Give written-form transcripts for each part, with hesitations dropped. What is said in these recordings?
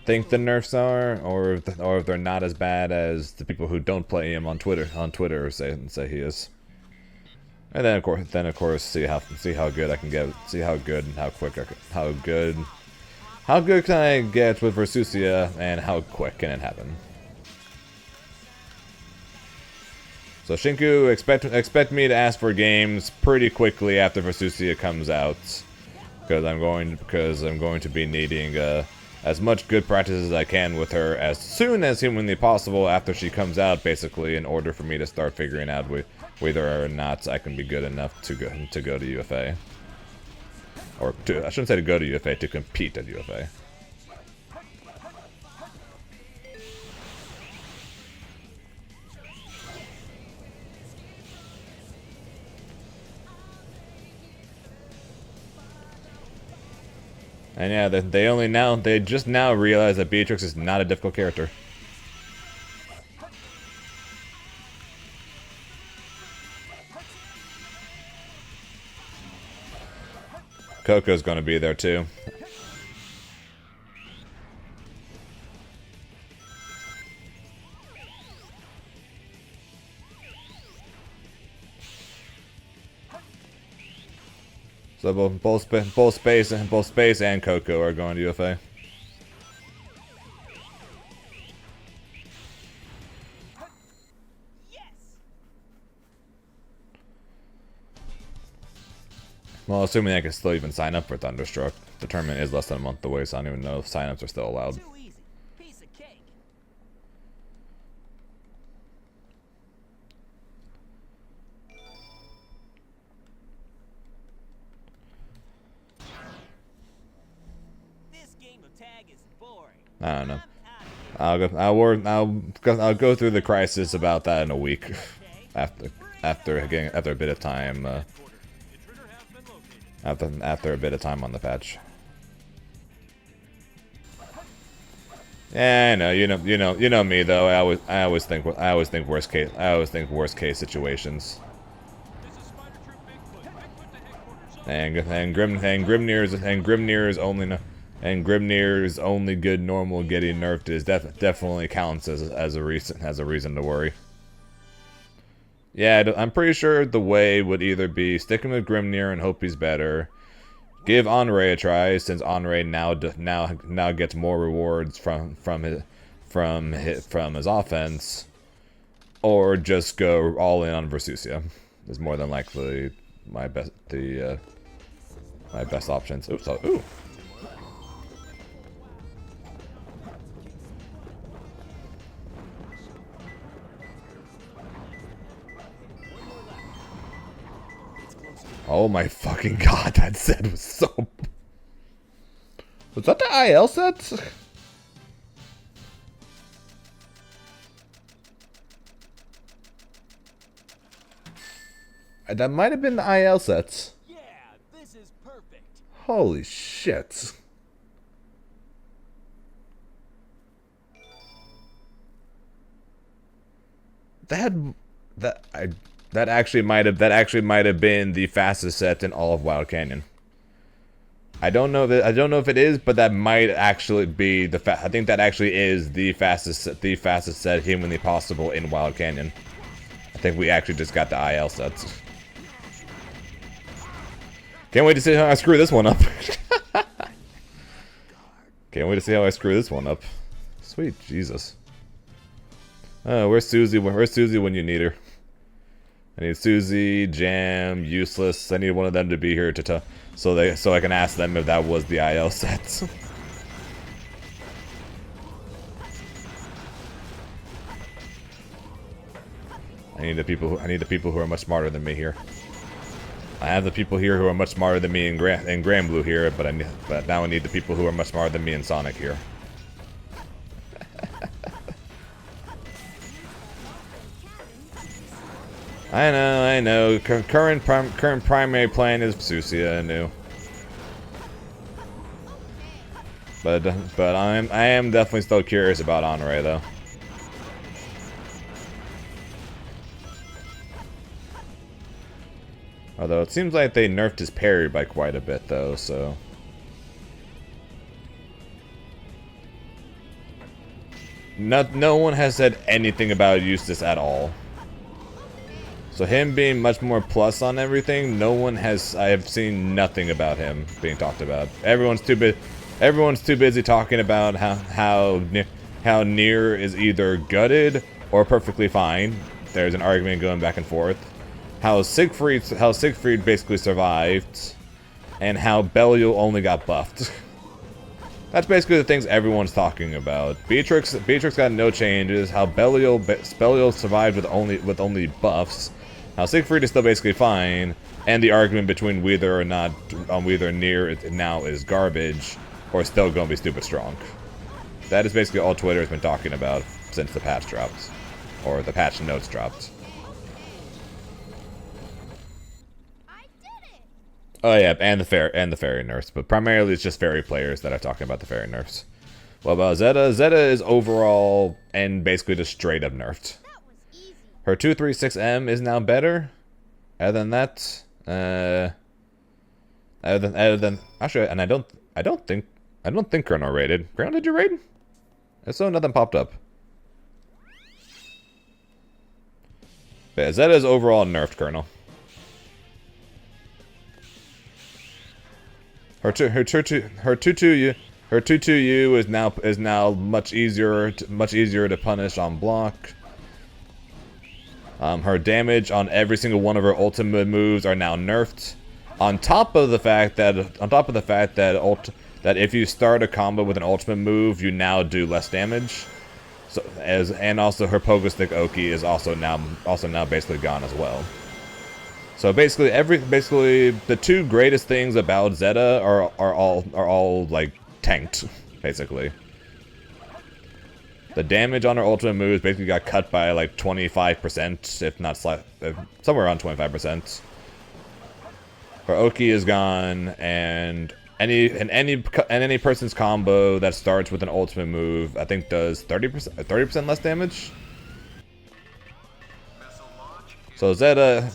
think the nerfs are, or if they're not as bad as the people who don't play him on Twitter say he is. And then of course see how good I can get, see how good and how quick how good can I get with Versusia, and how quick can it happen. So Shinku, expect me to ask for games pretty quickly after Versusia comes out, because I'm going to be needing as much good practice as I can with her as soon as humanly possible after she comes out, basically, in order for me to start figuring out whether or not I can be good enough to go to UFA, or I shouldn't say to go to UFA, to compete at UFA. And yeah, they just now realize that Beatrix is not a difficult character. Coco's gonna be there too. So both Space and Coco are going to UFA. Well, assuming I can still even sign up for Thunderstruck. The tournament is less than a month away, so I don't even know if signups are still allowed. I don't know. I'll go through the crisis about that in a week, after a bit of time. After a bit of time on the patch. Yeah, I know. You know me though. I always think worst case situations. And Grimnir's only good normal getting nerfed is definitely counts as a reason to worry. Yeah, I'm pretty sure the way would either be sticking with Grimnir and hope he's better, give Henri a try since Henri now gets more rewards from his offense, or just go all in on Versusia. Is more than likely my best options. Ooh. Oh my fucking god, that set was so... Was that the IL set? That might have been the IL sets. Yeah, this is perfect. Holy shit. That actually might have been the fastest set in all of Wild Canyon. I don't know if it is, but that might actually be I think that actually is the fastest set humanly possible in Wild Canyon. I think we actually just got the IL sets. Can't wait to see how I screw this one up. Can't wait to see how I screw this one up. Sweet Jesus. Oh, where's Susie? Where's Susie when you need her? I need Susie, Jam, Useless. I need one of them to be here to so I can ask them if that was the IL sets. I need the people who are much smarter than me here. I have the people here who are much smarter than me in Granblue here, but now I need the people who are much smarter than me in Sonic here. I know. Current primary plan is Versusia, I knew. But I am definitely still curious about Henri though. Although it seems like they nerfed his parry by quite a bit though, so. No one has said anything about Eustace at all. So him being much more plus on everything, no one has. I have seen nothing about him being talked about. Everyone's too busy talking about how Nier is either gutted or perfectly fine. There's an argument going back and forth. How Siegfried basically survived, and how Belial only got buffed. That's basically the things everyone's talking about. Beatrix got no changes. How Belial survived with only buffs. How Siegfried is still basically fine, and the argument between whether or not whether Nier now is garbage or still going to be stupid strong. That is basically all Twitter has been talking about since the patch dropped, or the patch notes dropped. I did it. Oh yeah, and the fairy nerfs, but primarily it's just fairy players that are talking about the fairy nerfs. What about Zeta? Zeta is overall and basically just straight up nerfed. Her 236M is now better. Other than that, other than actually, and I don't think Colonel raided. Colonel, did you raid? If so, nothing popped up. But yeah, Zeta is overall nerfed, Colonel. Her 2-2U is now much easier to punish on block. Her damage on every single one of her ultimate moves are now nerfed. On top of the fact that if you start a combo with an ultimate move, you now do less damage. So and also her pogo stick Oki is also now basically gone as well. So basically the two greatest things about Zeta are all like tanked, basically. The damage on her ultimate moves basically got cut by like 25%, if not somewhere around 25%. Her Oki is gone, and any person's combo that starts with an ultimate move, I think does 30% less damage. So Zeta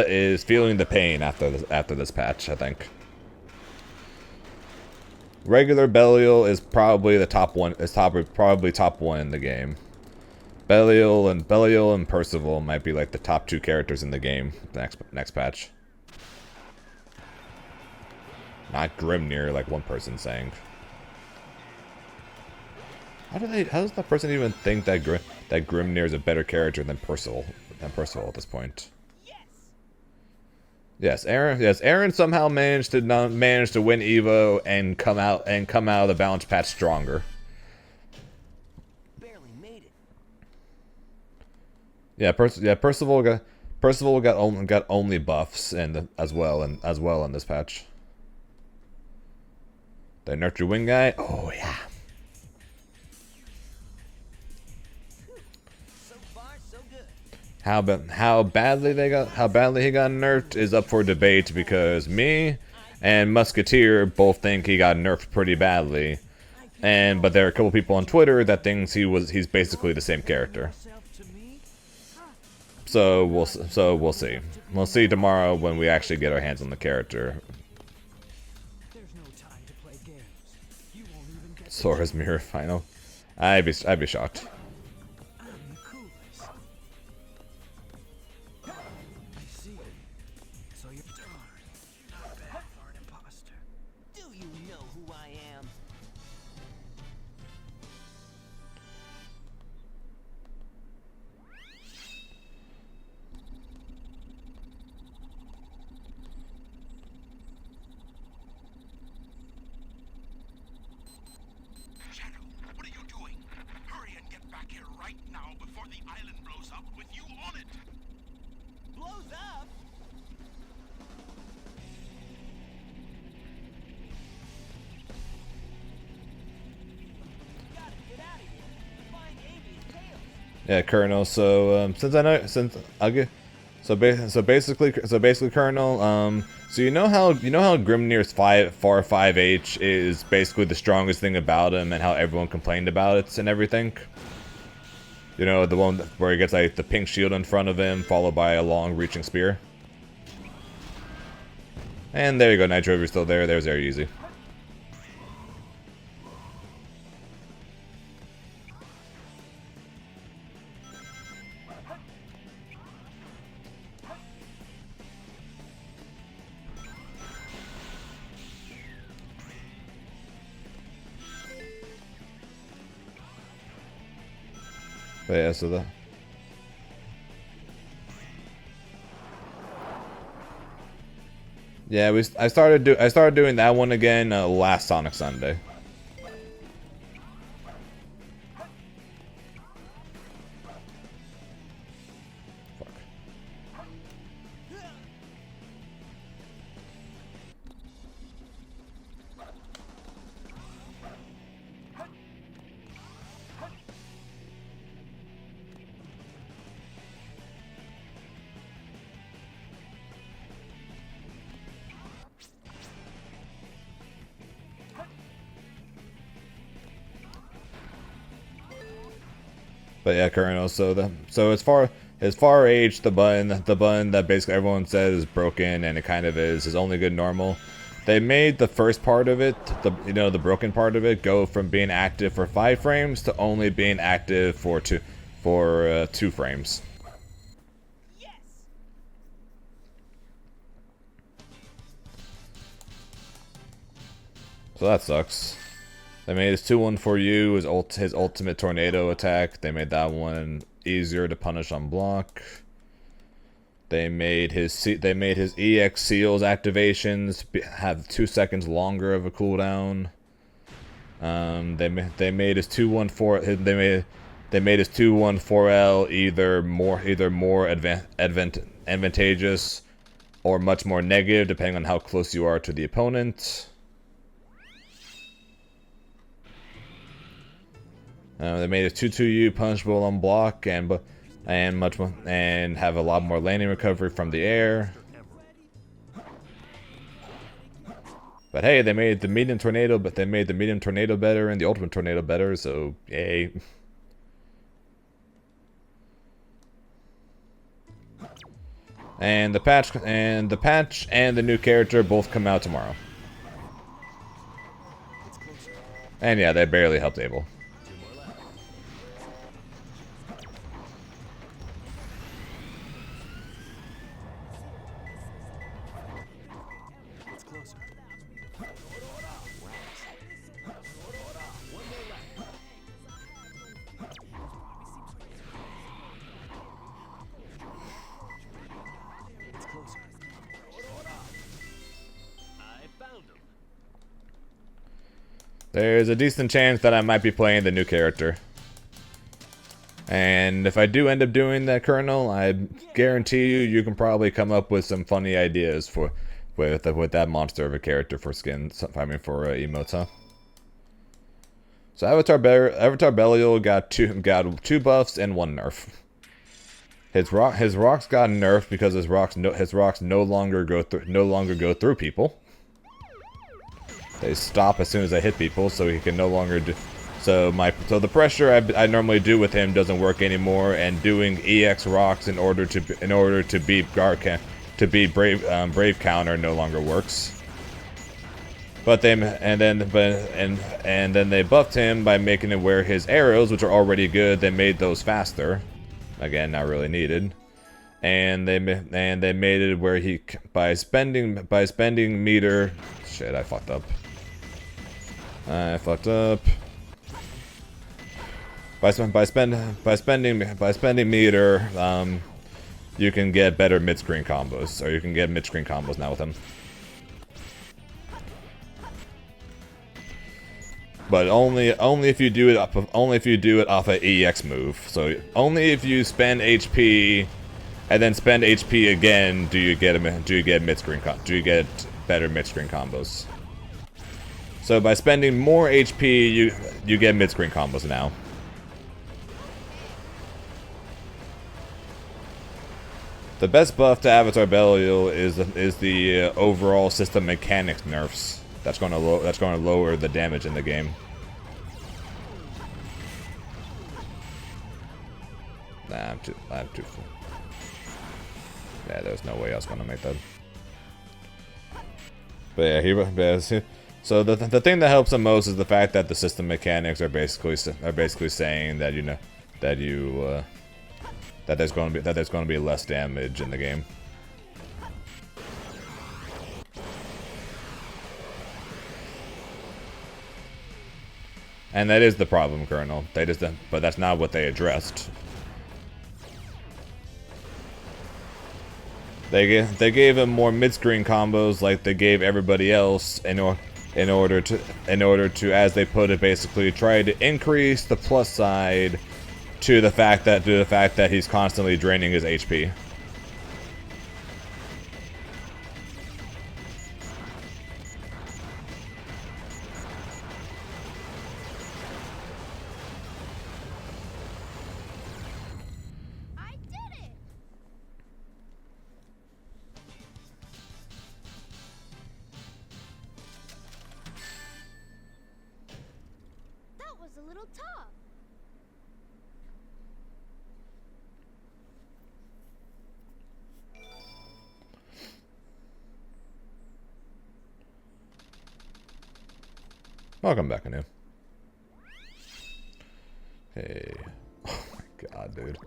is feeling the pain after this patch, I think. Regular Belial is probably the top one. Probably top one in the game. Belial and Percival might be like the top two characters in the game. Next patch. Not Grimnir, like one person saying. How does that person even think that Grimnir is a better character than Percival at this point? Yes, Aaron somehow managed to win Evo and come out of the balance patch stronger. Barely made it. Yeah, Percival got only buffs as well in this patch. They nerfed your wing guy. Oh yeah. So far, so good. How badly he got nerfed is up for debate, because me and Musketeer both think he got nerfed pretty badly, but there are a couple people on Twitter that thinks he's basically the same character. So we'll see. We'll see tomorrow when we actually get our hands on the character. Sora's mirror final. I'd be shocked. Yeah, Colonel. So basically, Colonel. So you know how Grimnir's 5H is basically the strongest thing about him, and how everyone complained about it and everything. You know, the one where he gets like the pink shield in front of him, followed by a long reaching spear. And there you go, Nitro. If you're still there, there's Easy. But yeah, so the yeah, I started doing that one again last Sonic Sunday. Fuck. But yeah, Colonel. So as far age, the button that basically everyone says is broken, and it kind of is only good normal. They made the first part of it, the broken part of it, go from being active for 5 frames to only being active for 2 frames. Yes. So that sucks. They made his 2-1-4U, his ultimate tornado attack. They made that one easier to punish on block. They made his EX seals activations have 2 seconds longer of a cooldown. They made his 2-1-4 they made his 2-1-4L either more advantageous or much more negative depending on how close you are to the opponent. They made his 2-2U punishable on block and have a lot more landing recovery from the air. But hey, they made the medium tornado better and the ultimate tornado better, so yay. And the patch and the new character both come out tomorrow. And yeah, they barely helped Abel. There's a decent chance that I might be playing the new character. And if I do end up doing that, Colonel, I guarantee you can probably come up with some funny ideas with that monster of a character for skins. I mean, for emotes, huh? So Avatar Belial got two buffs and 1 nerf. His rocks got nerfed because his rocks no longer go through people. They stop as soon as I hit people, so he can no longer do. So the pressure I normally do with him doesn't work anymore, and doing EX rocks in order to beat brave counter no longer works. But then they buffed him by making it where his arrows, which are already good, they made those faster. Again, not really needed. And they made it where he by spending meter. Shit, I fucked up. By spending meter, you can get better mid-screen combos, or you can get mid-screen combos now with him. But only if you do it off an EX move. So only if you spend HP and then spend HP again do you get better mid-screen combos. So by spending more HP, you get mid-screen combos now. The best buff to Avatar Belial is the overall system mechanics nerfs. That's going to lower the damage in the game. Nah, I'm too full. Yeah, there's no way I was going to make that. But yeah, so the thing that helps the most is the fact that the system mechanics are basically saying that that there's going to be less damage in the game. And that is the problem, Colonel. They just, but that's not what they addressed. They gave him more mid-screen combos like they gave everybody else in order to, as they put it, basically try to increase the plus side to the fact that he's constantly draining his HP. A little tough. Welcome back, Anu. Hey. Oh my god, dude.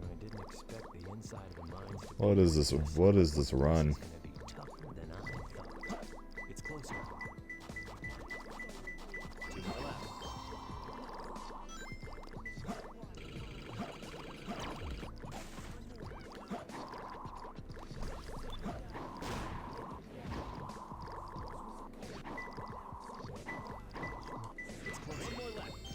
I didn't expect the inside of the mines to What is this? What is this run? It's gonna be tougher than I thought. It's closer. To my left. It's closer. More left.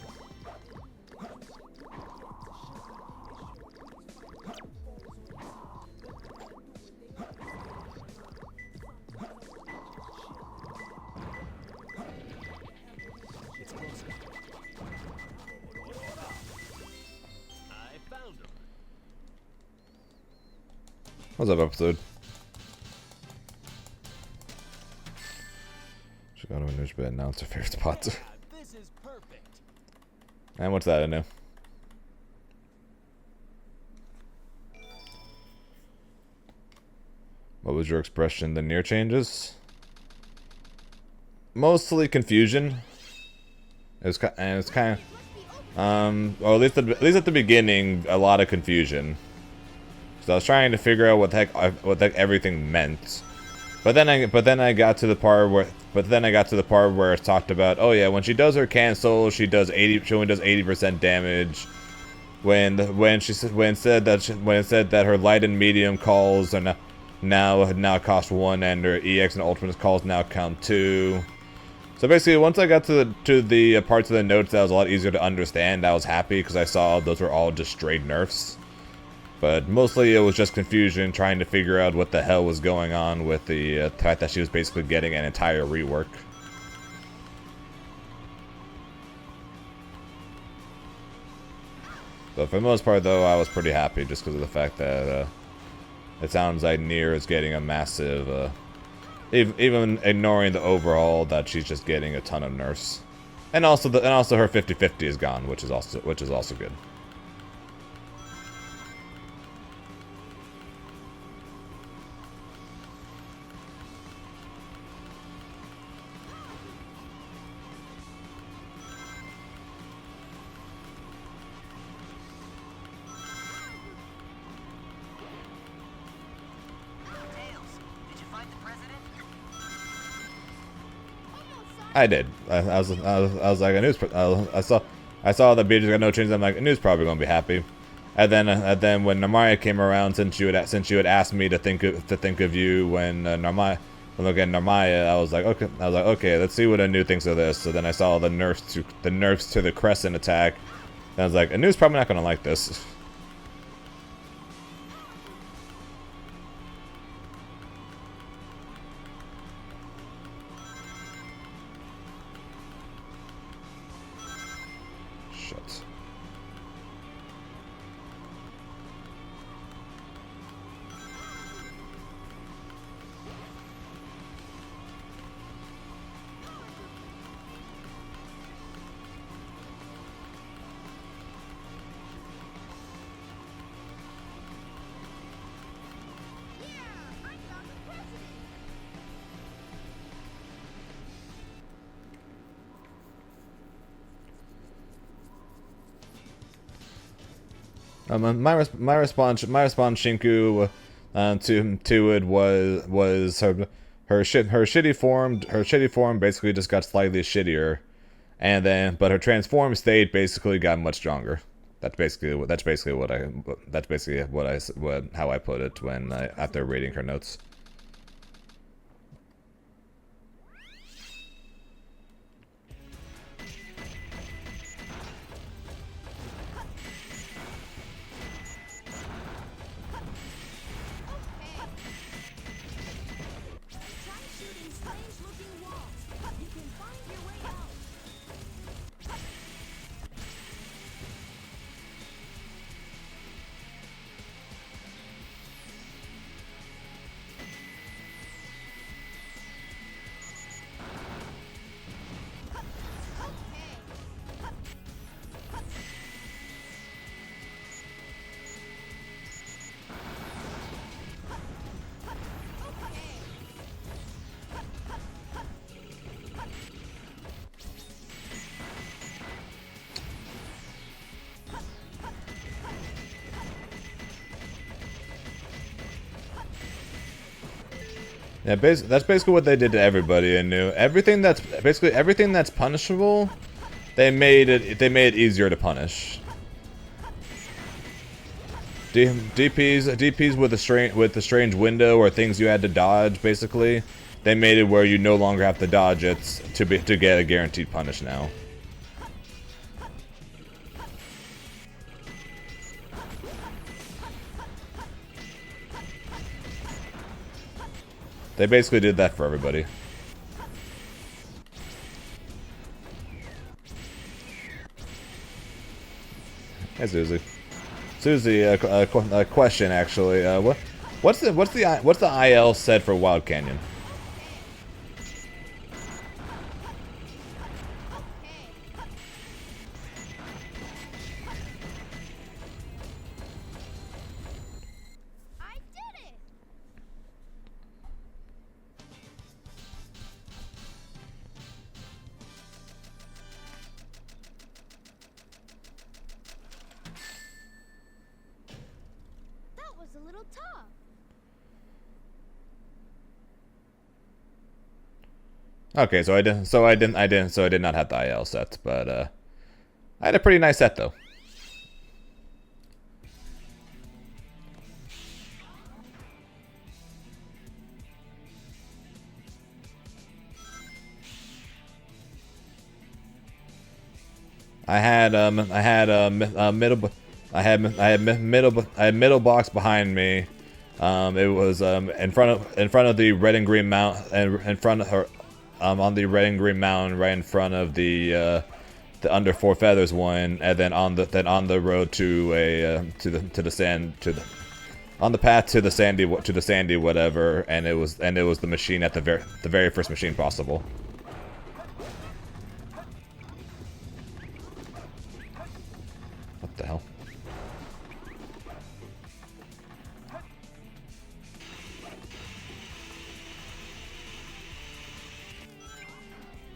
It's closer. I found him. What's up, episode? Should go to a news bed and announce her favorite spots. Yeah, this is perfect. And what's that, Anu? What was your expression? The near changes? Mostly confusion. It was kind of, or at least at the beginning, a lot of confusion. So I was trying to figure out what the heck everything meant. But then I got to the part where it's talked about, oh yeah, when she does her cancel, she only does 80% damage. When it said that her light and medium calls are now cost 1 and her EX and ultimate calls now count 2. So basically, once I got to the parts of the notes that was a lot easier to understand, I was happy because I saw those were all just straight nerfs. But mostly it was just confusion, trying to figure out what the hell was going on with the fact that she was basically getting an entire rework. But for the most part, though, I was pretty happy just because of the fact that it sounds like Nier is getting a massive, even ignoring the overall, that she's just getting a ton of nerfs, and also her 50/50 is gone, which is also good. I did. I was like, I saw that Beatrice got no changes. I'm like, Anu's probably gonna be happy. And then when Narmaya came around, since you had asked me to think of you when Narmaya, I was like, okay, let's see what Anu thinks of this. So then I saw the nerfs to the Crescent attack, and I was like, Anu's probably not gonna like this. Shit. My response, Shinku, to it was her shitty form basically just got slightly shittier, and then but her transformed state basically got much stronger. That's basically how I put it when after reading her notes. Yeah, that's basically what they did to everybody in New. Everything that's punishable, they made it easier to punish. DPs with the strange window or things you had to dodge, basically, they made it where you no longer have to dodge it to get a guaranteed punish now. They basically did that for everybody. Hey, Susie. Susie, a question actually. What's the IL set for Wild Canyon? A little tough. Okay, so I did not have the IL set, but I had a pretty nice set though. I had middle box behind me. It was in front of the red and green mount, and in front of her, on the red and green mountain, right in front of the under four feathers one, and then on the road to on the path to the sandy whatever, and it was the machine at the very first machine possible. What the hell?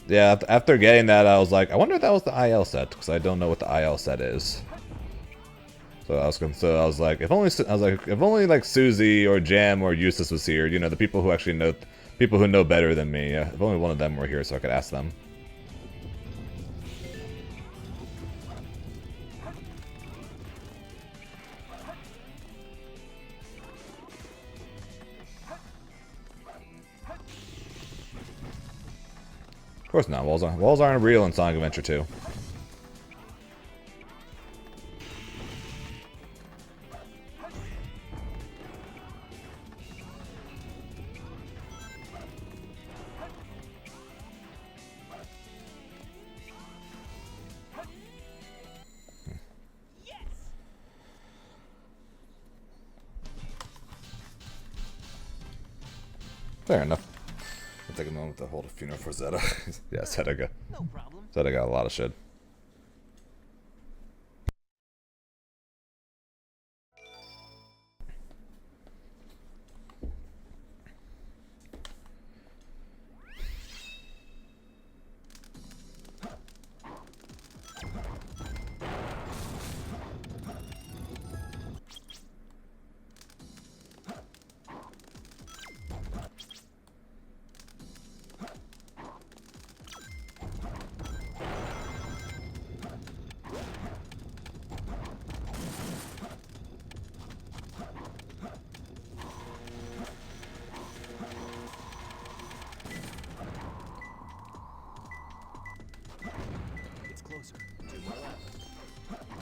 Yeah, after getting that, I was like, I wonder if that was the IL set, because I don't know what the IL set is. So I was like, if only like Susie or Jam or Eustace was here, you know, the people who actually know, people who know better than me. If only one of them were here, so I could ask them. Of course not. Walls aren't real in Sonic Adventure 2. Fair enough. I'll take a moment to hold a funeral for Zeta. Yeah, Zeta got a lot of shit.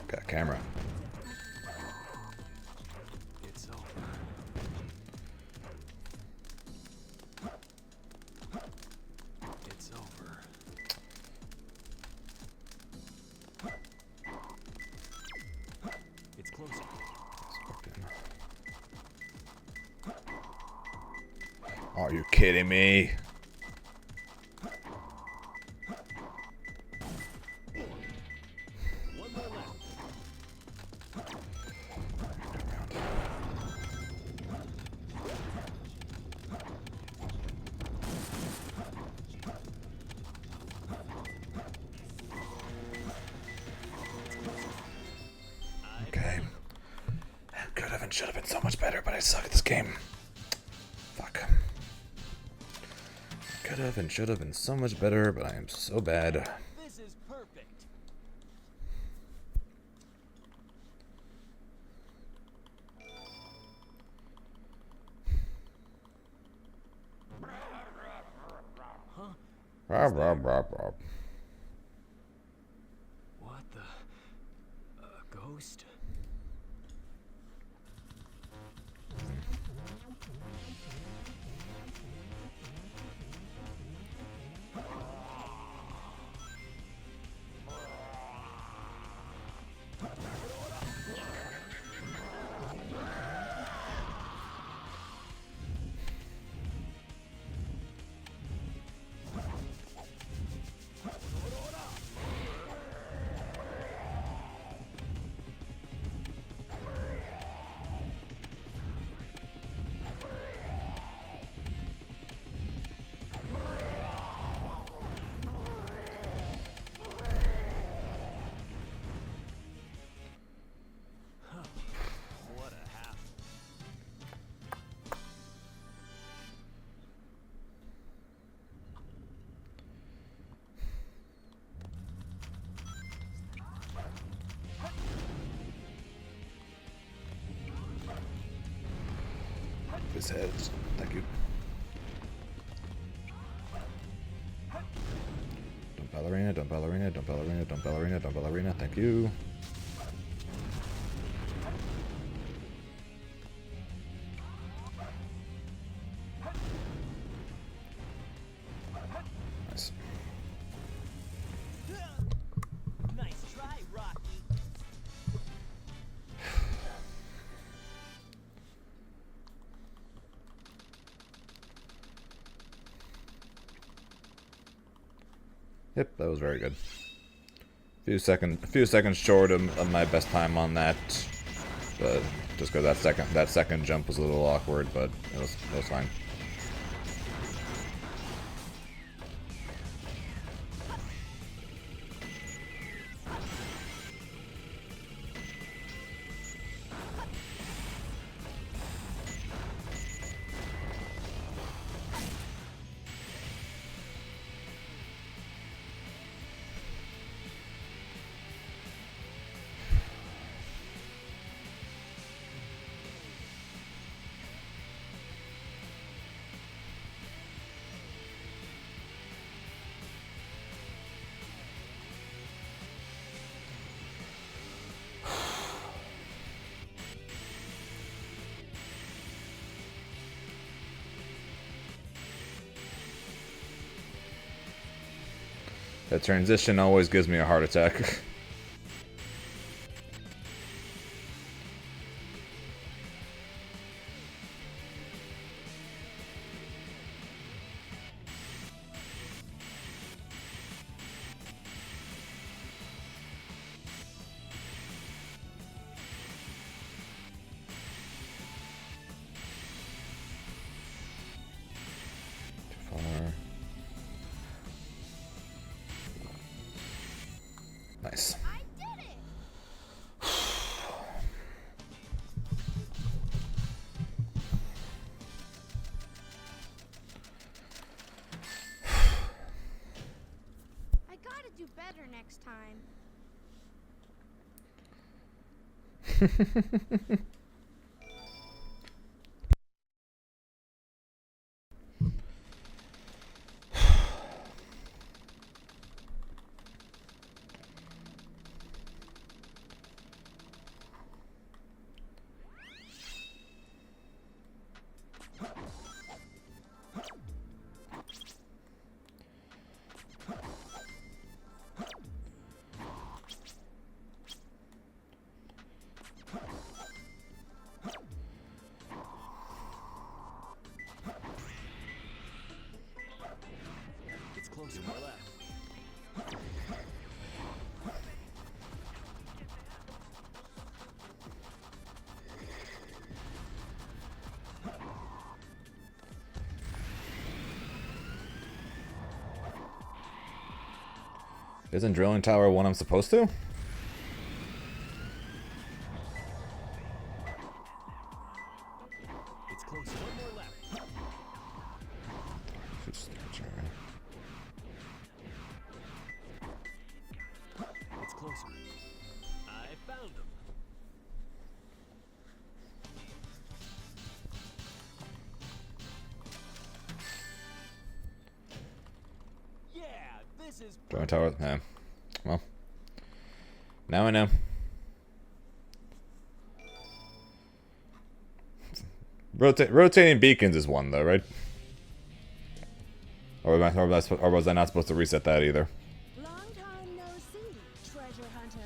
Got a camera. It's over. It's over. It's closer. Are you kidding me? One more left. Okay. Could have and should have been so much better, but I suck at this game. Fuck. Could have and should have been so much better, but I am so bad. This is perfect. Rah, rah, rah, rah. What the? A ghost? What a half. His head. Thank you. Don't ballerina, don't ballerina, don't ballerina, don't ballerina, don't ballerina. Thank you. Nice. Nice try, Rocky. Yep, that was very good. A few seconds short of my best time on that, but just because that second jump was a little awkward, but it was fine. That transition always gives me a heart attack. Too far. Nice. I did it! I gotta do better next time. Isn't drilling tower one I'm supposed to? It's close. One more left. It's closer. I found him. Yeah, this is Drilling tower. Yeah. Well. Now I know. Rotating beacons is one, though, right? Or was I not supposed to reset that either? Long time no see, treasure hunter.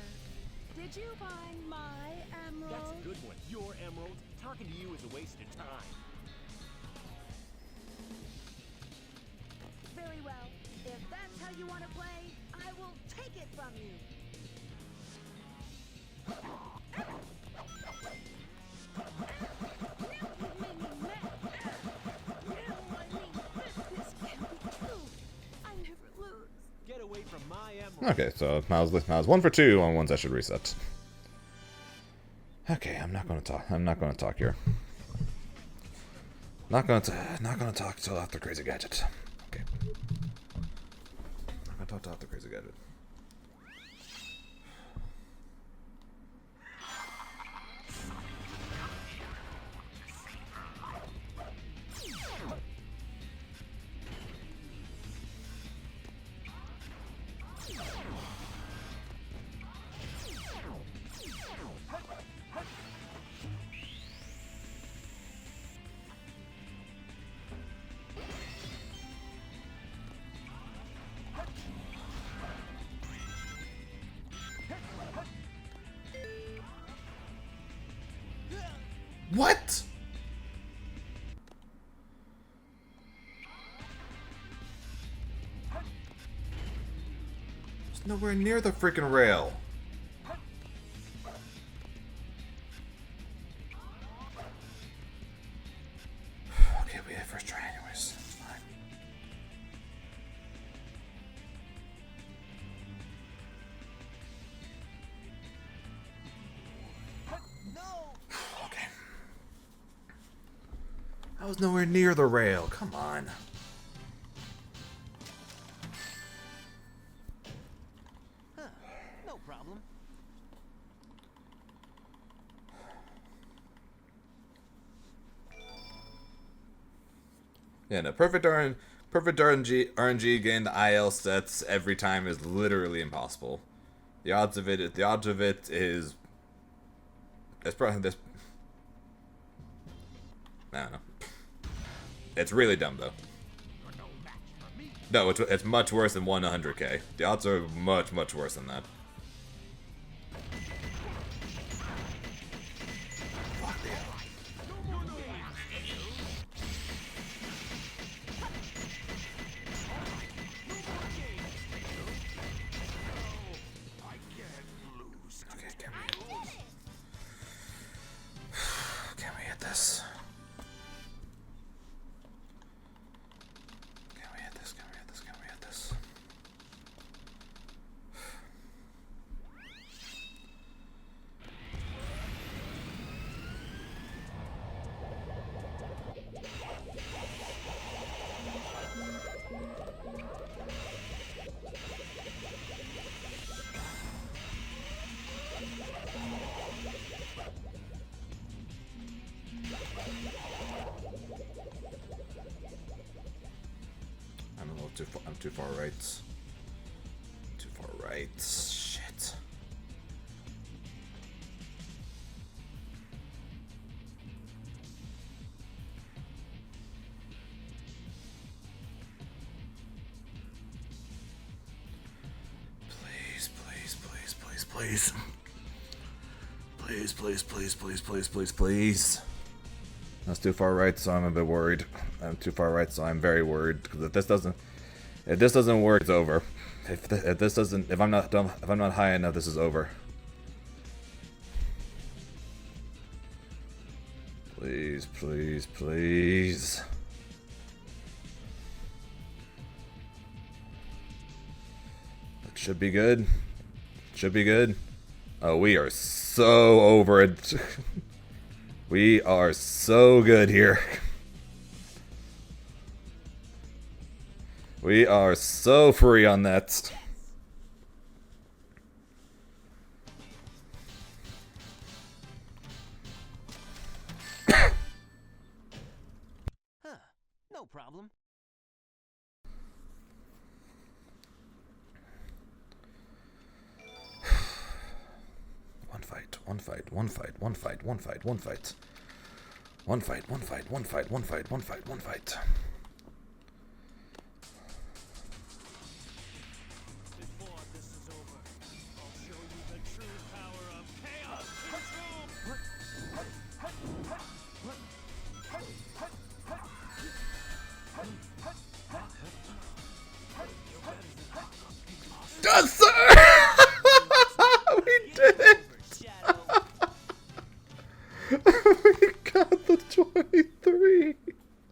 Did you find my emerald? That's a good one. Your emerald. Talking to you is a waste of time. Very well. If that's how you want to play, I will take it from you. Get away from my emerald. Okay, so I was 1 for 2 on ones I should reset. Okay, I'm not gonna talk. I'm not gonna talk here. Not gonna talk till after Crazy Gadget. Okay. Not gonna talk till after Crazy Gadget. What? It's nowhere near the freaking rail. Okay, we had first try anyways. It's fine. Okay. I was nowhere near the rail. Come on. No problem. Yeah, no, perfect RNG getting the IL sets every time is literally impossible. The odds of it is. It's probably this. I don't know. It's really dumb though. No, it's much worse than 100k. The odds are much worse than that. Can we hit this? Can we hit this? Can we hit this? Can we hit this? I'm a little too far. I'm too far right. Too far right. Shit. Please, please, please, please, please. Please, please, please, please, please, please, please. That's too far right, so I'm a bit worried. I'm too far right, so I'm very worried. Because if this doesn't work, it's over. If I'm not high enough, this is over. Please, please, please. Should be good. Should be good. Oh, we are so over it. We are so good here. We are so free on that. No problem. One fight, one fight, one fight, one fight, one fight, one fight. One fight, one fight, one fight, one fight, one fight, one fight. Before this is over, I'll show you the true power of chaos control. That's so